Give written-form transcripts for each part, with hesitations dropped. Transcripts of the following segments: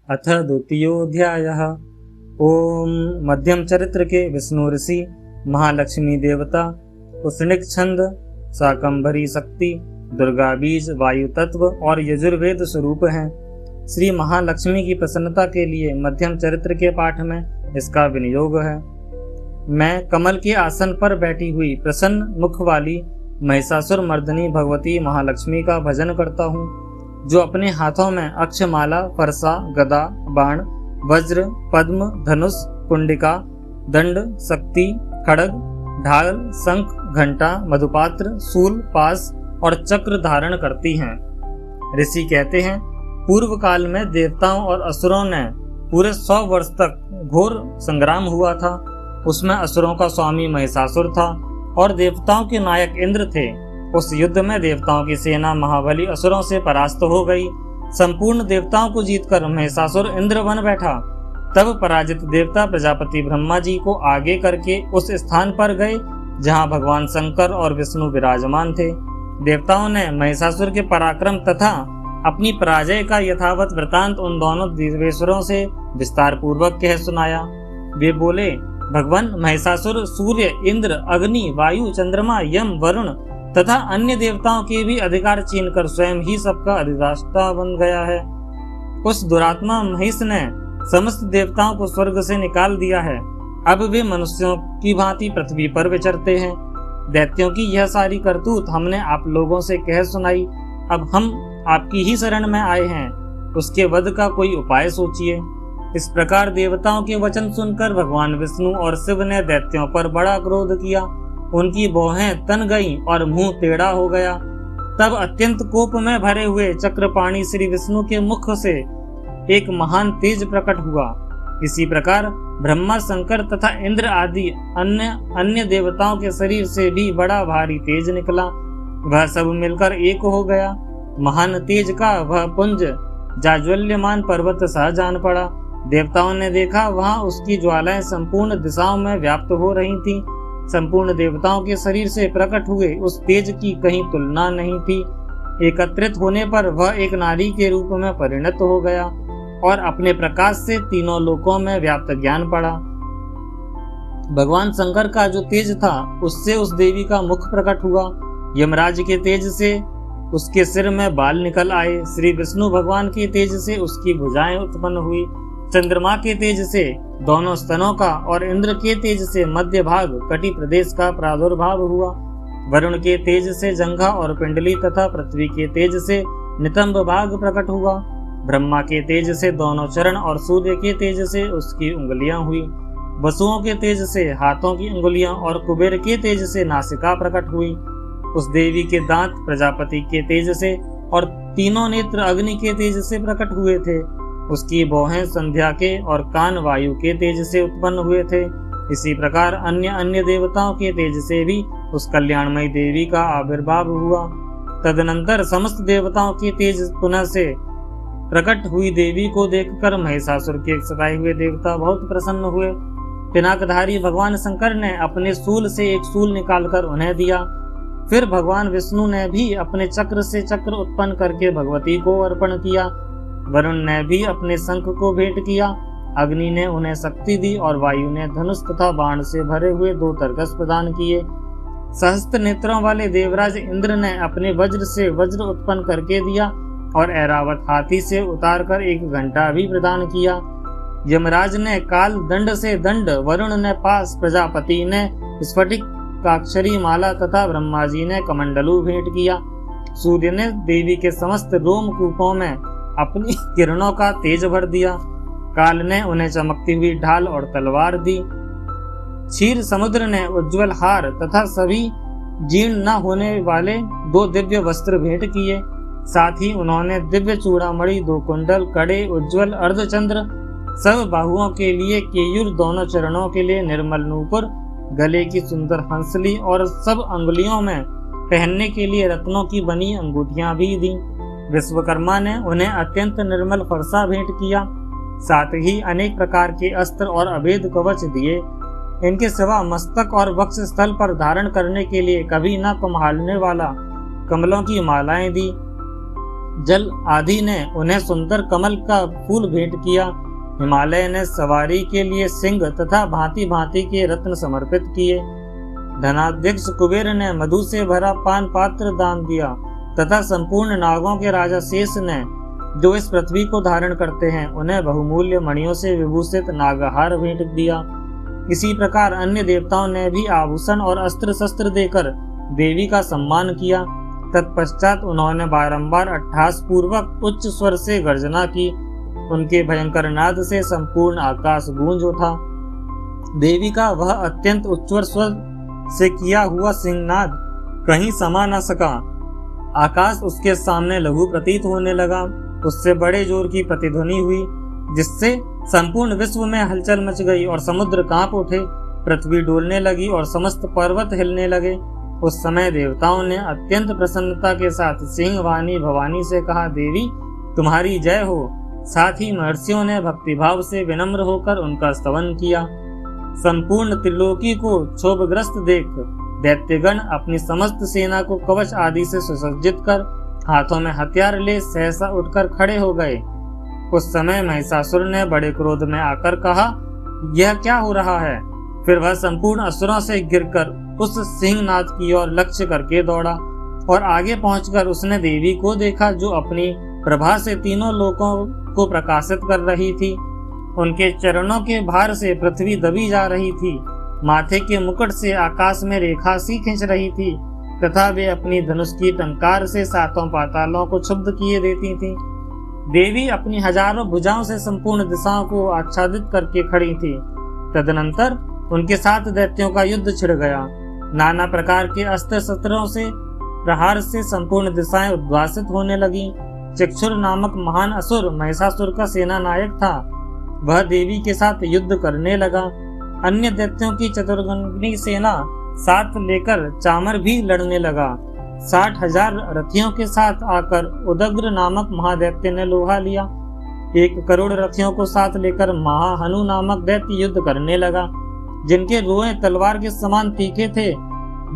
अथ द्वितीयोऽध्यायः। ओम मध्यम चरित्र के विष्णु ऋषि, महालक्ष्मी देवता, उष्णिक छंद, शाकंभरी शक्ति, दुर्गा बीज, वायु तत्व और यजुर्वेद स्वरूप हैं। श्री महालक्ष्मी की प्रसन्नता के लिए मध्यम चरित्र के पाठ में इसका विनियोग है। मैं कमल के आसन पर बैठी हुई प्रसन्न मुख वाली महिषासुर मर्दिनी भगवती महालक्ष्मी का भजन करता हूँ, जो अपने हाथों में अक्षमाला, फरसा, गदा, बाण, वज्र, पद्म, धनुष, कुंडिका, दंड, शक्ति, खड्ग, ढाल, शंख, घंटा, मधुपात्र, शूल, पास और चक्र धारण करती हैं। ऋषि कहते हैं, पूर्व काल में देवताओं और असुरों ने पूरे 100 वर्ष तक घोर संग्राम हुआ था। उसमें असुरों का स्वामी महिषासुर था और देवताओं के नायक इंद्र थे। उस युद्ध में देवताओं की सेना महाबली असुरों से परास्त हो गई। संपूर्ण देवताओं को जीतकर महिषासुर इंद्र बन बैठा। तब पराजित देवता प्रजापति ब्रह्मा जी को आगे करके उस स्थान पर गए जहां भगवान शंकर और विष्णु विराजमान थे। देवताओं ने महिषासुर के पराक्रम तथा अपनी पराजय का यथावत वृतांत उन दोनों देवेश्वरों से विस्तार पूर्वक कह सुनाया। वे बोले, भगवान महिषासुर सूर्य, इंद्र, अग्नि, वायु, चंद्रमा, यम, वरुण तथा अन्य देवताओं के भी अधिकार छीनकर स्वयं ही सबका अधिष्ठाता बन गया है। उस दुरात्मा महिष ने समस्त देवताओं को स्वर्ग से निकाल दिया है। अब वे मनुष्यों की भांति पृथ्वी पर विचरते हैं। दैत्यों की यह सारी करतूत हमने आप लोगों से कह सुनाई। अब हम आपकी ही शरण में आए हैं, उसके वध का कोई उपाय सोचिए। इस प्रकार देवताओं के वचन सुनकर भगवान विष्णु और शिव ने दैत्यों पर बड़ा क्रोध किया। उनकी भौहें तन गईं और मुंह टेढ़ा हो गया। तब अत्यंत कोप में भरे हुए चक्रपाणी श्री विष्णु के मुख से एक महान तेज प्रकट हुआ। इसी प्रकार ब्रह्मा, शंकर तथा इंद्र आदि अन्य देवताओं के शरीर से भी बड़ा भारी तेज निकला। वह सब मिलकर एक हो गया। महान तेज का वह पुंज जाज्वल्यमान पर्वत सा जान पड़ा। देवताओं ने देखा, वहां उसकी ज्वालाएं संपूर्ण दिशाओं में व्याप्त हो रही थीं। संपूर्ण देवताओं के शरीर से प्रकट हुए उस तेज की कहीं तुलना नहीं थी। एकत्रित होने पर वह एक नारी के रूप में परिणत हो गया और अपने प्रकाश से तीनों लोकों में व्याप्त ज्ञान पड़ा। भगवान शंकर का जो तेज था, उससे उस देवी का मुख प्रकट हुआ। यमराज के तेज से उसके सिर में बाल निकल आए। श्री विष्णु भगवान के तेज से उसकी भुजाएं उत्पन्न हुई। चंद्रमा के तेज से दोनों स्तनों का और इंद्र के तेज से मध्य भाग कटी प्रदेश का प्रादुर्भाव हुआ। वरुण के तेज से जंघा और पिंडली तथा पृथ्वी के तेज से नितंब भाग प्रकट हुआ। ब्रह्मा के तेज से दोनों चरण और सूर्य के तेज से उसकी उंगलियां हुई। वसुओं के तेज से हाथों की उंगलियां और कुबेर के तेज से नासिका प्रकट हुई। उस देवी के दांत प्रजापति के तेज से और तीनों नेत्र अग्नि के तेज से प्रकट हुए थे। उसकी भौहें संध्या के और कान वायु के तेज से उत्पन्न हुए थे। इसी प्रकार अन्य देवताओं के तेज से भी उस कल्याणमयी देवी का आविर्भाव हुआ। तदनंतर समस्त देवताओं के तेज पुनः से प्रकट हुई देवी को देखकर महिषासुर के सताए हुए देवता बहुत प्रसन्न हुए। पिनाकधारी भगवान शंकर ने अपने शूल से एक शूल निकालकर उन्हें दिया। फिर भगवान विष्णु ने भी अपने चक्र से चक्र उत्पन्न करके भगवती को अर्पण किया। वरुण ने भी अपने शंख को भेंट किया। अग्नि ने उन्हें शक्ति दी और वायु ने धनुष तथा बाण से भरे हुए 2 तरकस प्रदान किए। सहस्त्र नेत्रों वाले देवराज इंद्र ने अपने वज्र से वज्र उत्पन्न करके दिया और ऐरावत हाथी से उतारकर एक घंटा भी प्रदान किया। यमराज ने काल दंड से दंड, वरुण ने पास, प्रजापति ने स्फटिक काक्षरी माला तथा ब्रह्मा जी ने कमंडलू भेंट किया। सूर्य ने देवी के समस्त रोमकूपों में अपनी किरणों का तेज भर दिया। काल ने उन्हें चमकती हुई ढाल और तलवार दी। क्षीर समुद्र ने उज्जवल हार तथा सभी जीर्ण न होने वाले 2 दिव्य वस्त्र भेंट किए। साथ ही उन्होंने दिव्य चूड़ामणि, 2 कुंडल, कड़े, उज्जवल अर्धचंद्र, सब बाहुओं के लिए केयूर, दोनों चरणों के लिए निर्मल नूपुर, गले की सुंदर हंसली और सब अंगुलियों में पहनने के लिए रत्नों की बनी अंगूठियां भी दी। विश्वकर्मा ने उन्हें अत्यंत निर्मल फरसा भेंट किया। साथ ही अनेक प्रकार के अस्त्र और अभेद कवच दिए। इनके सिवा मस्तक और वक्ष स्थल पर धारण करने के लिए कभी न कुम्हालने वाला कमलों की मालाएं दी। जल आदि ने उन्हें सुंदर कमल का फूल भेंट किया। हिमालय ने सवारी के लिए सिंह तथा भांति भांति के रत्न समर्पित किए। धनाध्यक्ष कुबेर ने मधु से भरा पान पात्र दान दिया तथा संपूर्ण नागों के राजा शेष ने, जो इस पृथ्वी को धारण करते हैं, उन्हें बहुमूल्य मणियों से विभूषित नागहार भेंट दिया। इसी प्रकार अन्य देवताओं ने भी आभूषण और अस्त्र शस्त्र देकर देवी का सम्मान किया। तत्पश्चात उन्होंने बारंबार अट्टहास पूर्वक उच्च स्वर से गर्जना की। उनके भयंकर नाद से संपूर्ण आकाश गूंज उठा। देवी का वह अत्यंत उच्चवर स्वर से किया हुआ सिंहनाद कहीं समा न सका। आकाश उसके सामने लघु प्रतीत होने लगा। उससे बड़े जोर की प्रतिध्वनि हुई, जिससे संपूर्ण विश्व में हलचल मच गई और समुद्र कांप उठे। पृथ्वी डोलने लगी और समस्त पर्वत हिलने लगे। उस समय देवताओं ने अत्यंत प्रसन्नता के साथ सिंहवाणी भवानी से कहा, देवी तुम्हारी जय हो। साथ ही महर्षियों ने भक्तिभाव से विनम्र होकर उनका स्तवन किया। संपूर्ण त्रिलोकी को क्षोभग्रस्त देख दैत्यगण अपनी समस्त सेना को कवच आदि से सुसज्जित कर हाथों में हथियार ले सहसा उठकर खड़े हो गए। उस समय महिषासुर ने बड़े क्रोध में आकर कहा, यह क्या हो रहा है? फिर वह संपूर्ण असुरों से गिरकर उस सिंहनाद की ओर लक्ष्य करके दौड़ा और आगे पहुंचकर उसने देवी को देखा, जो अपनी प्रभा से तीनों लोकों को प्रकाशित कर रही थी। उनके चरणों के भार से पृथ्वी दबी जा रही थी। माथे के मुकुट से आकाश में रेखा सी खींच रही थी तथा वे अपनी धनुष की टंकार से सातों पातालों को क्षुब्ध किए देती थी। देवी अपनी हजारों भुजाओं से संपूर्ण दिशाओं को आच्छादित करके खड़ी थी। तदनंतर उनके साथ दैत्यों का युद्ध छिड़ गया। नाना प्रकार के अस्त्र शस्त्रों से प्रहार से संपूर्ण दिशाएं उद्वासित होने लगी। चक्षुर नामक महान असुर महिषासुर का सेना नायक था। वह देवी के साथ युद्ध करने लगा। अन्य दैत्यों की चतुर्गुणी सेना साथ लेकर चामर भी लड़ने लगा। 60,000 रथियों के साथ आकर उदग्र नामक महादैत्य ने लोहा लिया। 1 करोड़ रथियों को साथ लेकर महाहनु नामक दैत्य युद्ध करने लगा, जिनके रोए तलवार के समान तीखे थे।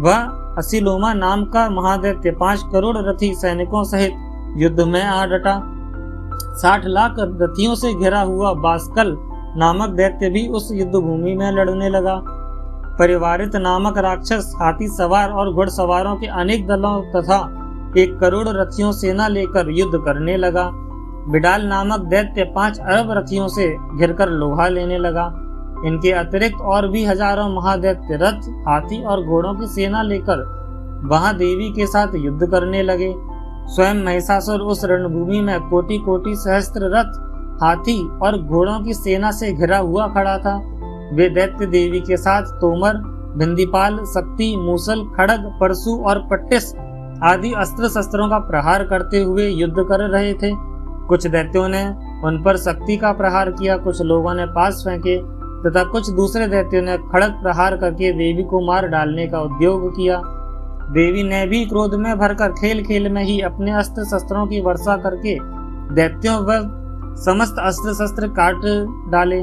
वह असिलोमा नाम का महादैत्य 5 करोड़ रथी सैनिकों सहित युद्ध में आ डटा। 60 लाख रथियों से घिरा हुआ बास्कल नामक दैत्य भी उस युद्ध भूमि में लड़ने लगा। परिवारित नामक राक्षस हाथी सवार और घुड़सवारों के अनेक दलों तथा 1 करोड़ रथियों सेना लेकर युद्ध करने लगा। बिडाल नामक दैत्य 5 अरब रथियों से घिरकर लोहा लेने लगा। इनके अतिरिक्त और भी हजारों महादैत्य रथ, हाथी और घोड़ों की सेना लेकर वहां देवी के साथ युद्ध करने लगे। स्वयं महिषासुर उस रणभूमि में कोटि कोटि सहस्त्र रथ, हाथी और घोड़ों की सेना से घिरा हुआ खड़ा था। वे दैत्य देवी के साथ तोमर, बिंदीपाल, शक्ति, मूसल, खड़ग, परशु और पट्टिस आदि अस्त्र शस्त्रों का प्रहार करते हुए युद्ध कर रहे थे। कुछ दैत्यों ने उन पर शक्ति का प्रहार किया, कुछ लोगों ने पास फेंके तथा कुछ दूसरे दैत्यों ने खड़ग प्रहार करके देवी को मार डालने का उद्योग किया। देवी ने भी क्रोध में भरकर खेल खेल में ही अपने अस्त्र शस्त्रों की वर्षा करके दैत्यों व समस्त अस्त्र शस्त्र काट डाले।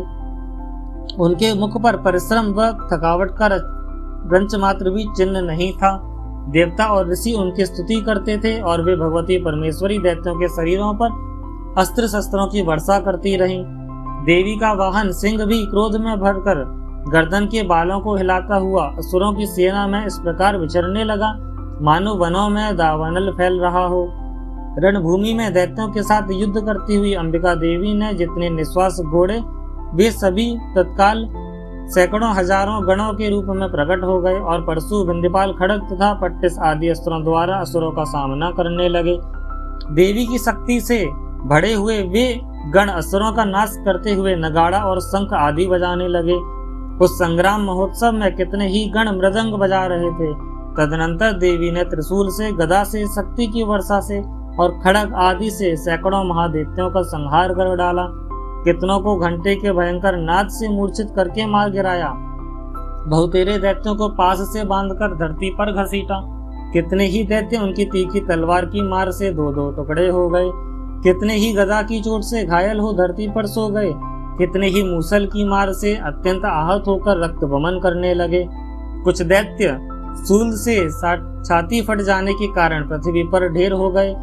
उनके मुख पर परिश्रम व थकावट का रंच मात्र भी चिन्ह नहीं था। देवता और ऋषि उनकी स्तुति करते थे और वे भगवती परमेश्वरी दैत्यों के शरीरों पर अस्त्र शस्त्रों की वर्षा करती रहीं। देवी का वाहन सिंह भी क्रोध में भरकर गर्दन के बालों को हिलाता हुआ असुरों की सेना में इस प्रकार विचरने लगा, मानो वनों में दावानल फैल रहा हो। रणभूमि में दैत्यों के साथ युद्ध करती हुई अंबिका देवी ने जितने निश्वास घोड़े, वे सभी तत्काल सैकड़ों हजारों गणों के रूप में प्रकट हो गए और परशु, बिंदीपाल, खड़ग तथा पट्टिस आदि अस्त्रों द्वारा असुरों का सामना करने लगे। देवी की शक्ति से भरे हुए वे गण असुरों का नाश करते हुए नगाड़ा और शंख आदि बजाने लगे। उस संग्राम महोत्सव में कितने ही गण मृदंग बजा रहे थे। तदनंतर देवी ने त्रिशूल से, गदा से, शक्ति की वर्षा से और खड़ग आदि से सैकड़ों महादैत्यों का संहार कर डाला। कितनों को घंटे के भयंकर नाद से मूर्छित करके मार गिराया। बहुतेरे दैत्यों को पास से बांधकर धरती पर घसीटा। कितने ही दैत्य उनकी तीखी तलवार की मार से 2-2 टुकड़े हो गए। कितने ही गदा की चोट से घायल हो धरती पर सो गए। कितने ही मूसल की मार से अत्यंत आहत होकर रक्त वमन करने लगे। कुछ दैत्य शूल से छाती फट जाने के कारण पृथ्वी पर ढेर हो गए।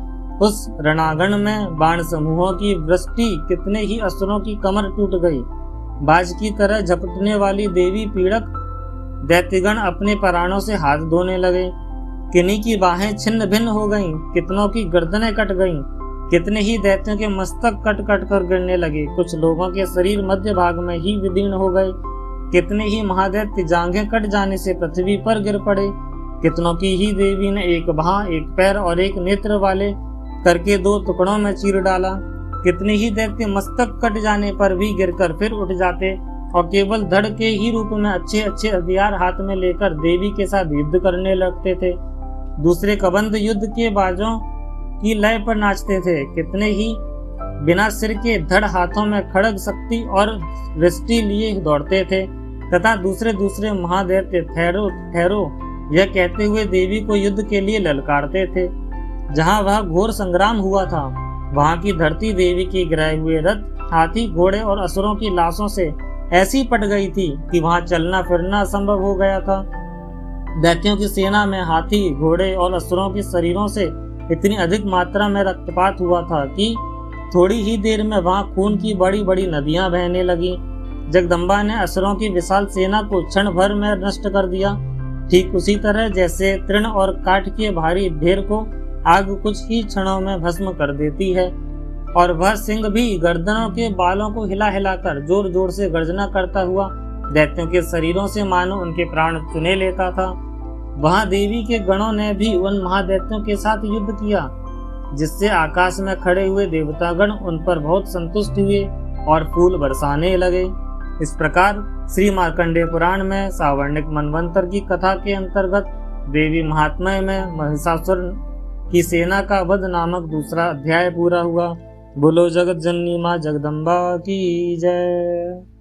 उस रणांगण में बाण समूहों की वृष्टि, कितने ही असुरों की कमर टूट गई। बाज की तरह झपटने वाली देवी पीड़क दैत्यगण अपने प्राणों से हाथ धोने लगे। किन्हीं की बाहें छिन्न भिन्न हो गईं, कितनों की गर्दनें कट गईं, कितने ही दैत्यों के मस्तक कट कट कर गिरने लगे। कुछ लोगों के शरीर मध्य भाग में ही विदीर्ण हो गए। कितने ही महादैत्य जांघें कट जाने से पृथ्वी पर गिर पड़े। कितनों की ही देवी ने एक बाह, एक पैर और एक नेत्र वाले करके 2 टुकड़ों में चीर डाला। कितने ही दैत्य मस्तक कट जाने पर भी गिरकर फिर उठ जाते और केवल धड़ के ही रूप में अच्छे अच्छे हथियार हाथ में लेकर देवी के साथ युद्ध करने लगते थे। दूसरे कबंध युद्ध के बाजों की लय पर नाचते थे। कितने ही बिना सिर के धड़ हाथों में खड़ग, शक्ति और वृष्टि लिए दौड़ते थे तथा दूसरे महादैत्य ठहरो ठहरो यह कहते हुए देवी को युद्ध के लिए ललकारते थे। जहाँ वह घोर संग्राम हुआ था, वहाँ की धरती देवी के गिराए हुए रथ, हाथी, घोड़े और असुरों की लाशों से ऐसी पट गई थी कि वहाँ चलना फिरना असंभव हो गया था। दैत्यों की सेना में हाथी, घोड़े और असुरों के शरीरों से इतनी अधिक मात्रा में रक्तपात हुआ था कि थोड़ी ही देर में वहाँ खून की बड़ी बड़ी नदियां बहने लगी। जगदम्बा ने असुरों की विशाल सेना को क्षण भर में नष्ट कर दिया। ठीक उसी तरह जैसे तृण और काठ के भारी ढेर को आग कुछ ही क्षणों में भस्म कर देती है, और वह सिंह भी गर्दनों के बालों को हिला हिलाकर जोर जोर से गर्जना करता हुआ दैत्यों के शरीरों से मानो उनके प्राण चुने लेता था। वहां देवी के गणों ने भी उन महादैत्यों के साथ युद्ध किया, जिससे आकाश में खड़े हुए देवतागण उन पर बहुत संतुष्ट हुए और फूल बरसाने लगे। इस प्रकार श्री मार्कंडेय पुराण में सावर्णिक मनवंतर की कथा के अंतर्गत देवी महात्म्य में महिषासुर की सेना का वध नामक दूसरा अध्याय पूरा हुआ। बोलो जगत जननी माँ जगदम्बा की जय।